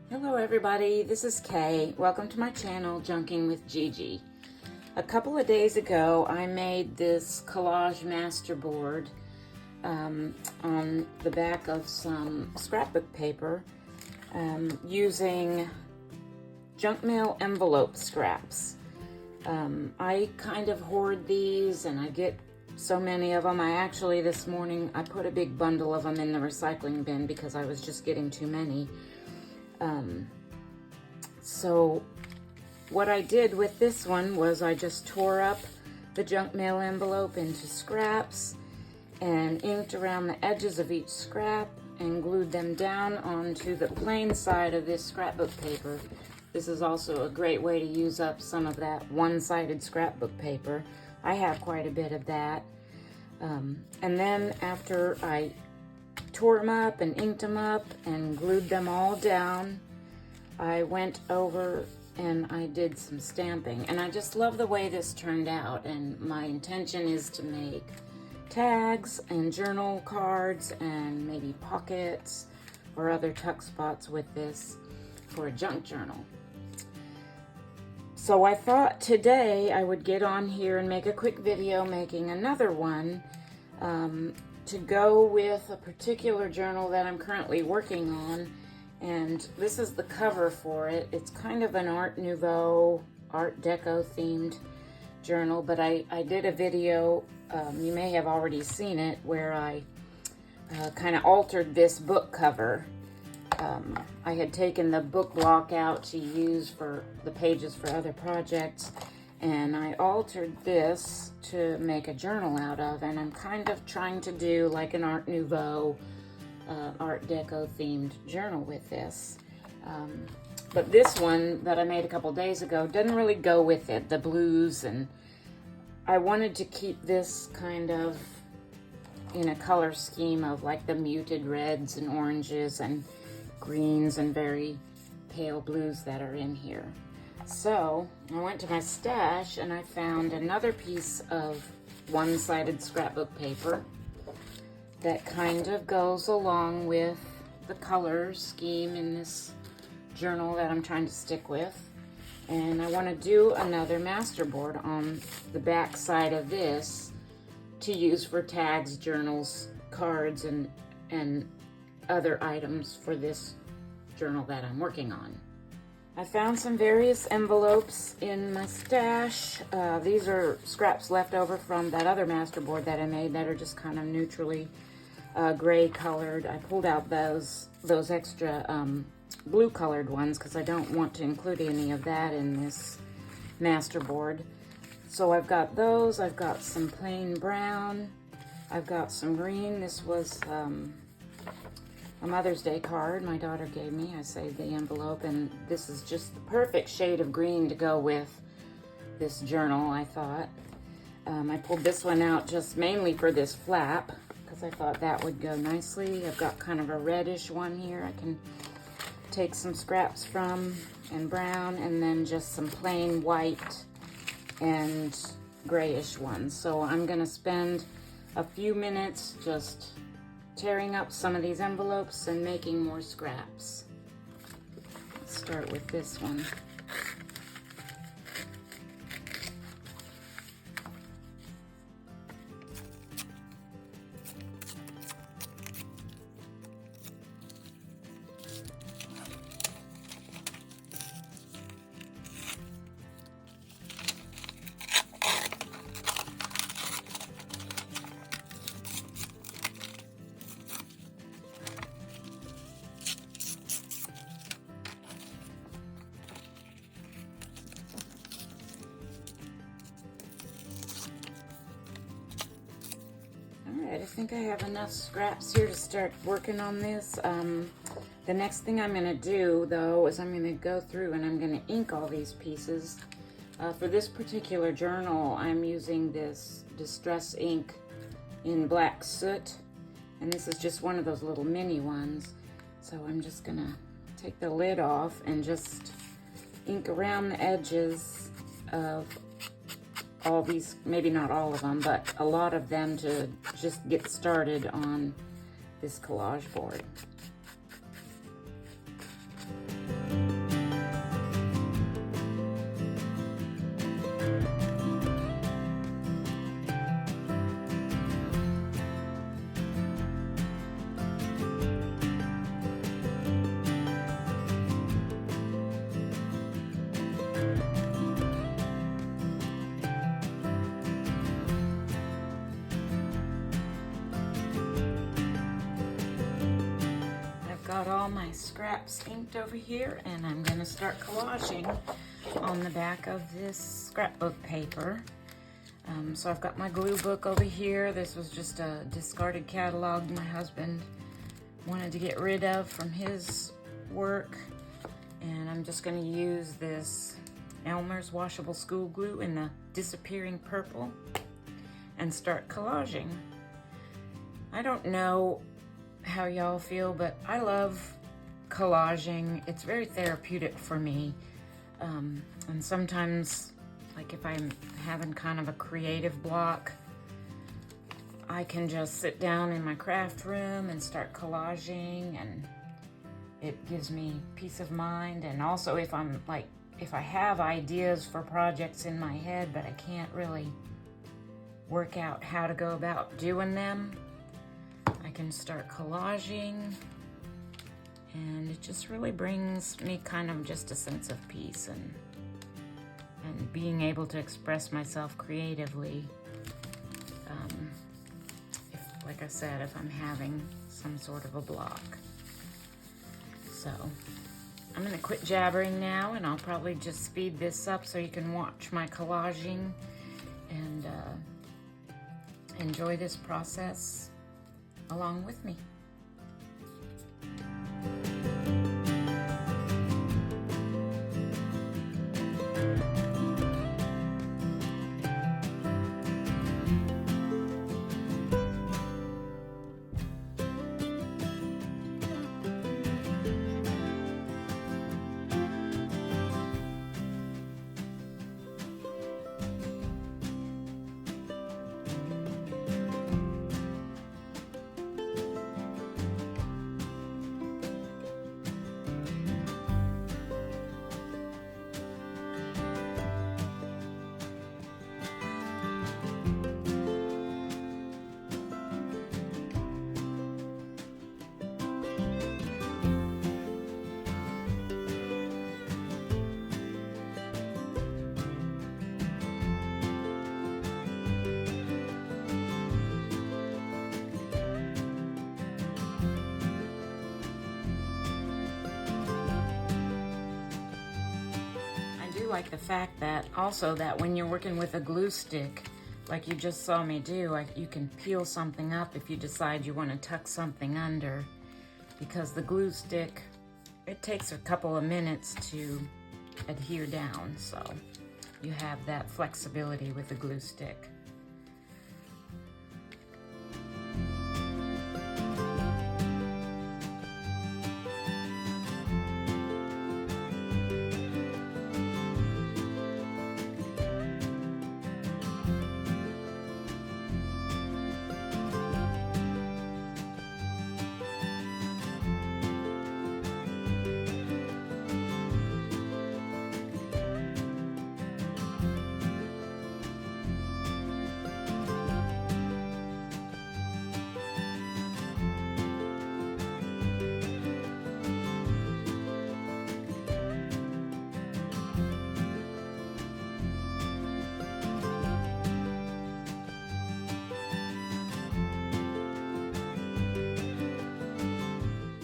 Hello everybody, this is Kay. Welcome to my channel, Junking with Gigi. A couple of days ago, I made this collage masterboard on the back of some scrapbook paper using junk mail envelope scraps. I kind of hoard these and I get so many of them. This morning, I put a big bundle of them in the recycling bin because I was just getting too many. So what I did with this one was I just tore up the junk mail envelope into scraps and inked around the edges of each scrap and glued them down onto the plain side of this scrapbook paper. This is also a great way to use up some of that one-sided scrapbook paper. I have quite a bit of that. And then after I tore them up and inked them up and glued them all down, I went over and I did some stamping. And I just love the way this turned out. And my intention is to make tags and journal cards and maybe pockets or other tuck spots with this for a junk journal. So I thought today I would get on here and make a quick video making another one to go with a particular journal that I'm currently working on. And this is the cover for it. It's kind of an Art Nouveau, Art Deco themed journal, but I did a video, you may have already seen it, where I kind of altered this book cover. I had taken the book block out to use for the pages for other projects, and I altered this to make a journal out of, and I'm kind of trying to do like an Art Nouveau, Art Deco themed journal with this. But this one that I made a couple days ago doesn't really go with it, the blues, and I wanted to keep this kind of in a color scheme of like the muted reds and oranges and greens and very pale blues that are in here. So I went to my stash and I found another piece of one-sided scrapbook paper that kind of goes along with the color scheme in this journal that I'm trying to stick with. And I want to do another masterboard on the back side of this to use for tags, journals, cards, and other items for this journal that I'm working on. I found some various envelopes in my stash. These are scraps left over from that other masterboard that I made that are just kind of neutrally gray colored. I pulled out those extra blue colored ones because I don't want to include any of that in this masterboard. So I've got those. I've got some plain brown. I've got some green. This was a Mother's Day card my daughter gave me. I saved the envelope, and this is just the perfect shade of green to go with this journal, I thought. I pulled this one out just mainly for this flap because I thought that would go nicely. I've got kind of a reddish one here I can take some scraps from, and brown, and then just some plain white and grayish ones. So I'm going to spend a few minutes just tearing up some of these envelopes and making more scraps. Let's start with this one. Alright, I think I have enough scraps here to start working on this. The next thing I'm going to do, though, is I'm going to go through and I'm going to ink all these pieces. For this particular journal, I'm using this Distress ink in Black Soot, and this is just one of those little mini ones. So I'm just going to take the lid off and just ink around the edges of all these, maybe not all of them, but a lot of them to just get started on this collage board. scraps inked over here, and I'm going to start collaging on the back of this scrapbook paper. So I've got my glue book over here. This was just a discarded catalog my husband wanted to get rid of from his work. And I'm just going to use this Elmer's washable school glue in the disappearing purple and start collaging. I don't know how y'all feel, but I love collaging. It's very therapeutic for me. And sometimes, like if I'm having kind of a creative block, I can just sit down in my craft room and start collaging, and it gives me peace of mind. And also if I have ideas for projects in my head, but I can't really work out how to go about doing them, I can start collaging, and it just really brings me kind of just a sense of peace and being able to express myself creatively. Like I said, if I'm having some sort of a block. So I'm gonna quit jabbering now, and I'll probably just speed this up so you can watch my collaging and enjoy this process along with me. Like the fact that also that when you're working with a glue stick, like you just saw me do, you can peel something up if you decide you want to tuck something under, because the glue stick, it takes a couple of minutes to adhere down, so you have that flexibility with the glue stick.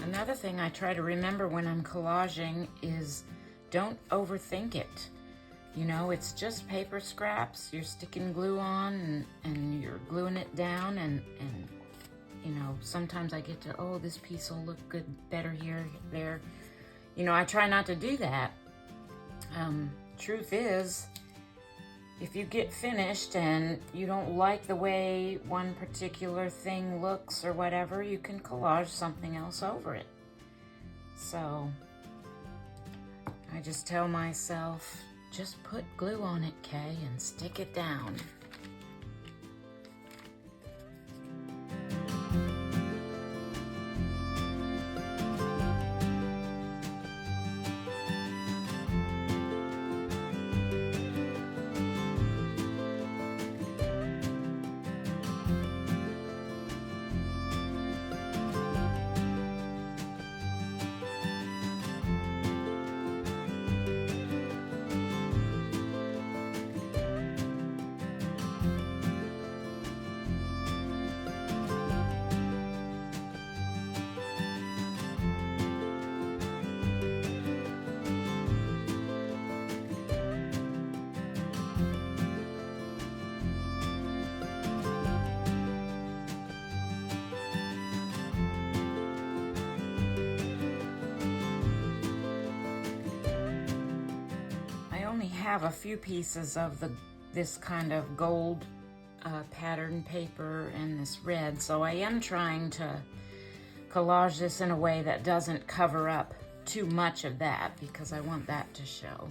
Another thing I try to remember when I'm collaging is don't overthink it. You know, it's just paper scraps. You're sticking glue on and you're gluing it down, and you know, sometimes I get to, oh, this piece will look good, better here, there. You know, I try not to do that. Truth is, if you get finished and you don't like the way one particular thing looks or whatever, you can collage something else over it. So I just tell myself, just put glue on it, Kay, and stick it down. have a few pieces of this kind of gold pattern paper and this red, so I am trying to collage this in a way that doesn't cover up too much of that, because I want that to show.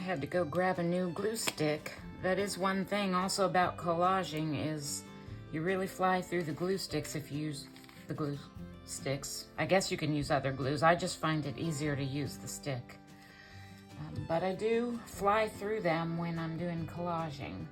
Had to go grab a new glue stick. That is one thing also about collaging, is you really fly through the glue sticks if you use the glue sticks. I guess you can use other glues. I just find it easier to use the stick. But I do fly through them when I'm doing collaging.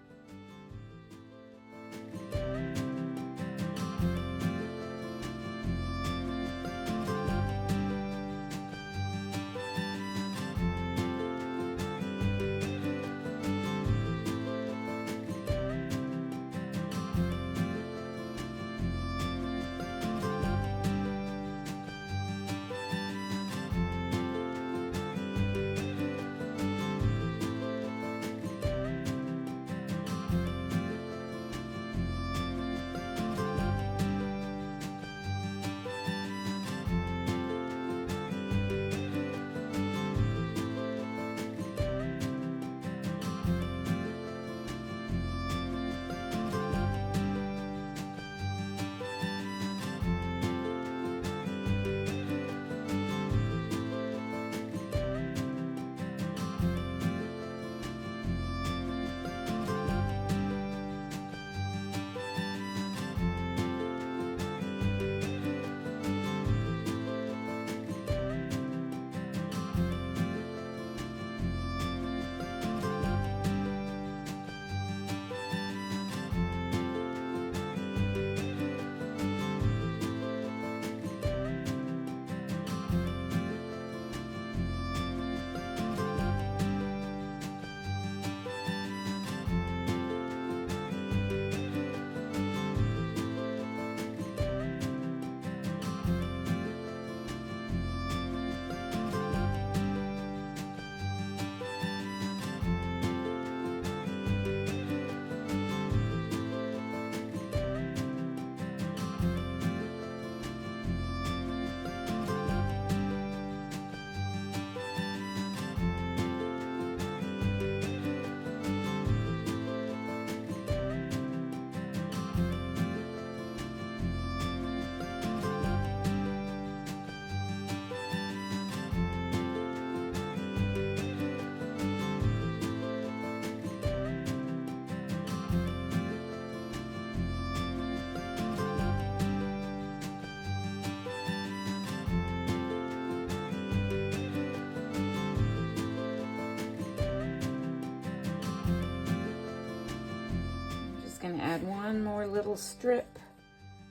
going to add one more little strip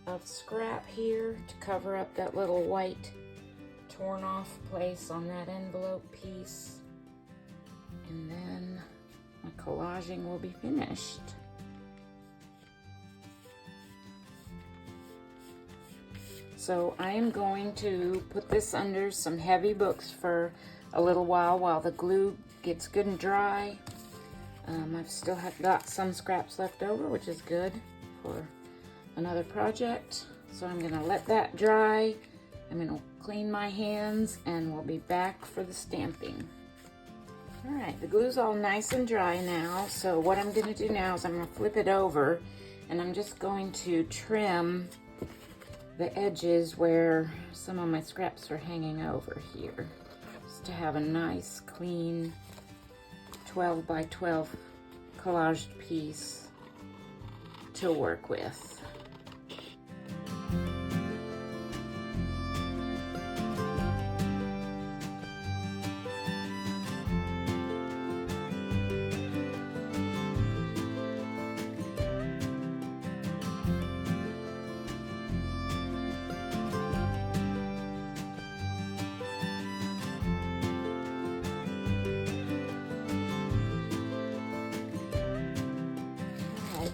of scrap here to cover up that little white torn off place on that envelope piece. And then my collaging will be finished. So I am going to put this under some heavy books for a little while the glue gets good and dry. I've still got some scraps left over, which is good for another project. So I'm gonna let that dry. I'm gonna clean my hands and we'll be back for the stamping. All right, the glue's all nice and dry now. So what I'm gonna do now is I'm gonna flip it over and I'm just going to trim the edges where some of my scraps are hanging over here, just to have a nice clean 12 by 12 collaged piece to work with.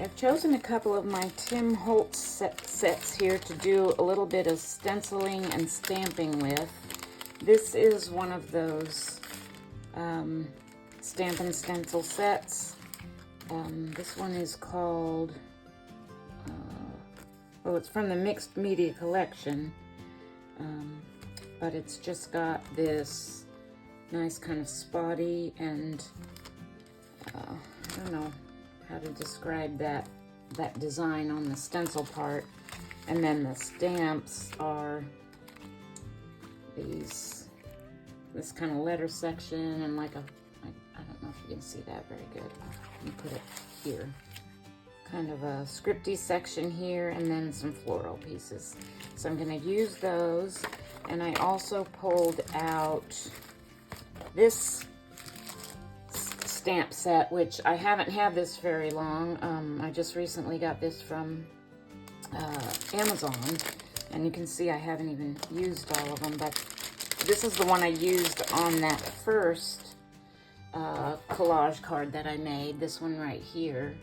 I've chosen a couple of my Tim Holtz sets here to do a little bit of stenciling and stamping with. This is one of those stamp and stencil sets. This one is called, well, it's from the Mixed Media Collection, but it's just got this nice kind of spotty and I don't know how to describe that design on the stencil part, and then the stamps are this kind of letter section and like I don't know if you can see that very good. Let me put it here. Kind of a scripty section here and then some floral pieces. So I'm going to use those, and I also pulled out this stamp set, which I haven't had this very long. I just recently got this from Amazon, and you can see I haven't even used all of them, but this is the one I used on that first collage card that I made, this one right here.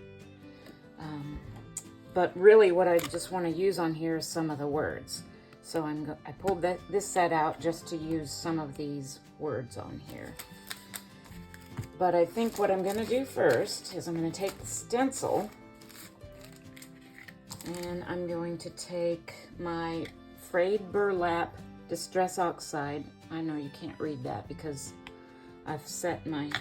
But really what I just want to use on here is some of the words. So I pulled this set out just to use some of these words on here. But I think what I'm going to do first is I'm going to take the stencil and I'm going to take my frayed burlap Distress Oxide. I know you can't read that because I've set my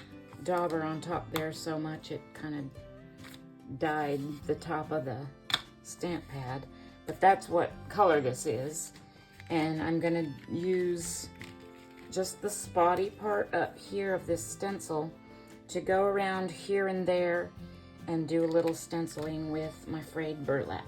dauber on top there so much it kind of dyed the top of the stamp pad. But that's what color this is. And I'm going to use just the spotty part up here of this stencil to go around here and there and do a little stenciling with my frayed burlap.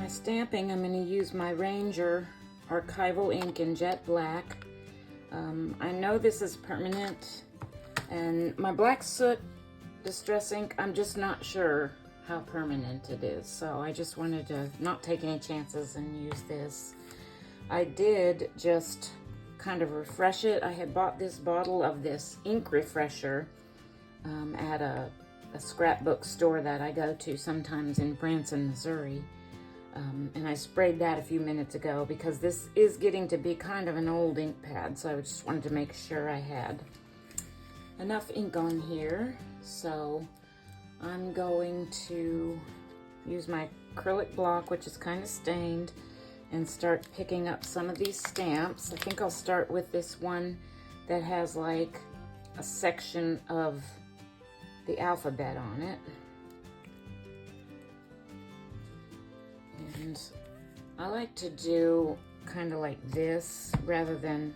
Stamping, I'm going to use my Ranger archival ink in jet black. I know this is permanent, and my black soot distress ink, I'm just not sure how permanent it is, so I just wanted to not take any chances and use this. I did just kind of refresh it. I had bought this bottle of this ink refresher at a scrapbook store that I go to sometimes in Branson, Missouri. And I sprayed that a few minutes ago because this is getting to be kind of an old ink pad, so I just wanted to make sure I had enough ink on here. So I'm going to use my acrylic block, which is kind of stained, and start picking up some of these stamps. I think I'll start with this one that has like a section of the alphabet on it. And I like to do kind of like this rather than,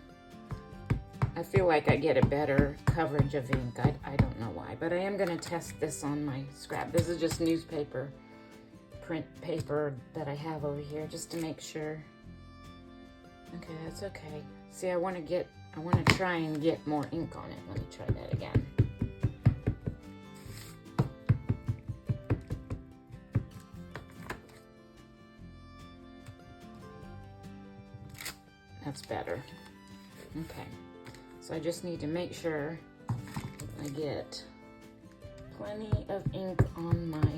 I feel like I get a better coverage of ink. I don't know why, but I am going to test this on my scrap. This is just newspaper, print paper that I have over here just to make sure. Okay, that's okay. See, I want to try and get more ink on it. Let me try that again. That's better. Okay, so I just need to make sure I get plenty of ink on my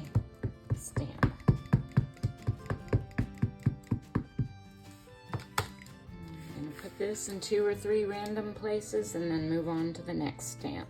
stamp. I'm going to put this in 2 or 3 random places and then move on to the next stamp.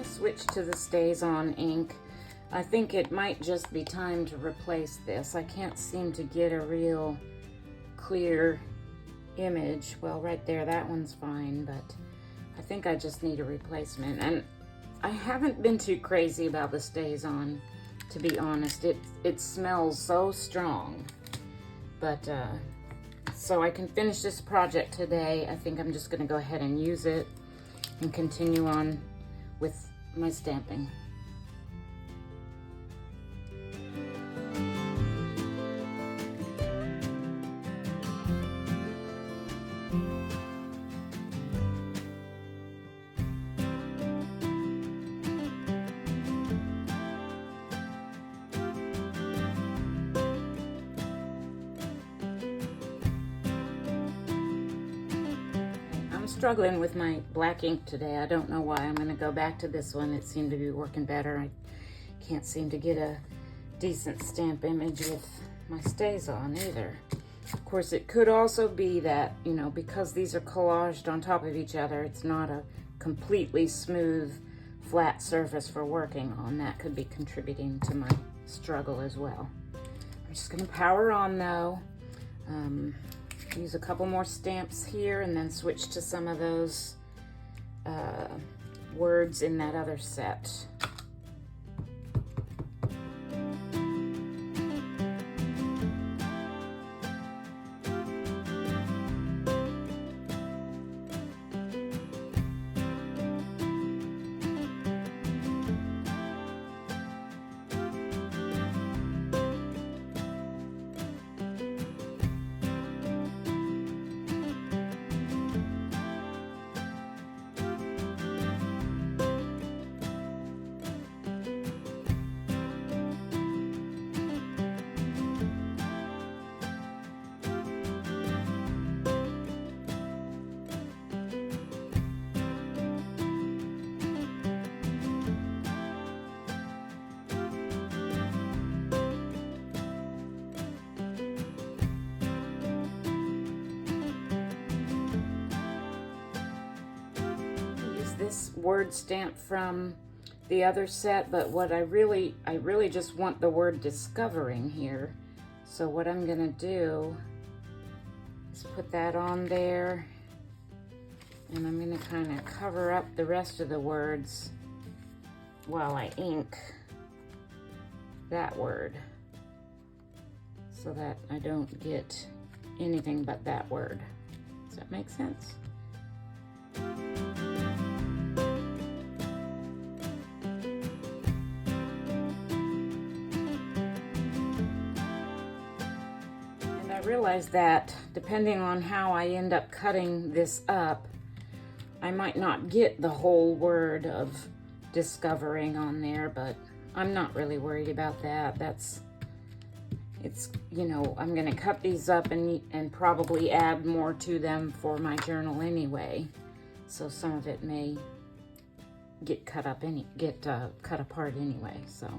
Switch to the Stays On ink. I think it might just be time to replace this. I can't seem to get a real clear image. Well, right there, that one's fine, but I think I just need a replacement. And I haven't been too crazy about the Stays On, to be honest. It smells so strong. But, so I can finish this project today. I think I'm just gonna go ahead and use it and continue on with my stamping. Struggling with my black ink today. I don't know why. I'm going to go back to this one. It seemed to be working better. I can't seem to get a decent stamp image with my Stays On either. Of course, it could also be that, you know, because these are collaged on top of each other, it's not a completely smooth, flat surface for working on. That could be contributing to my struggle as well. I'm just going to power on though. Use a couple more stamps here and then switch to some of those words in that other set. this word stamp from the other set, but what I really just want the word discovering here. So what I'm gonna do is put that on there, and I'm gonna kind of cover up the rest of the words while I ink that word, so that I don't get anything but that word. Does that make sense? And I realize that depending on how I end up cutting this up, I might not get the whole word of discovering on there, but I'm not really worried about that. It's, you know, I'm gonna cut these up and probably add more to them for my journal anyway. So some of it may get cut apart anyway, so.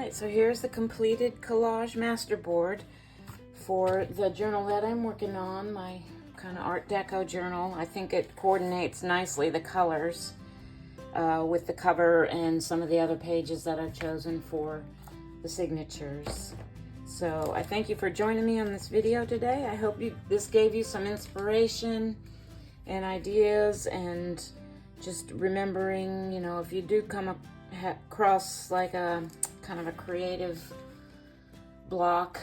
So here's the completed collage masterboard for the journal that I'm working on, my kind of Art Deco journal. I think it coordinates nicely, the colors, with the cover and some of the other pages that I've chosen for the signatures. So I thank you for joining me on this video today. I hope this gave you some inspiration and ideas, and just remembering, you know, if you do come across like a kind of a creative block,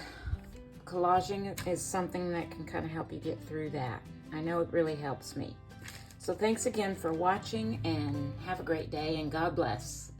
collaging is something that can kind of help you get through that. I know it really helps me. So thanks again for watching, and have a great day, and God bless.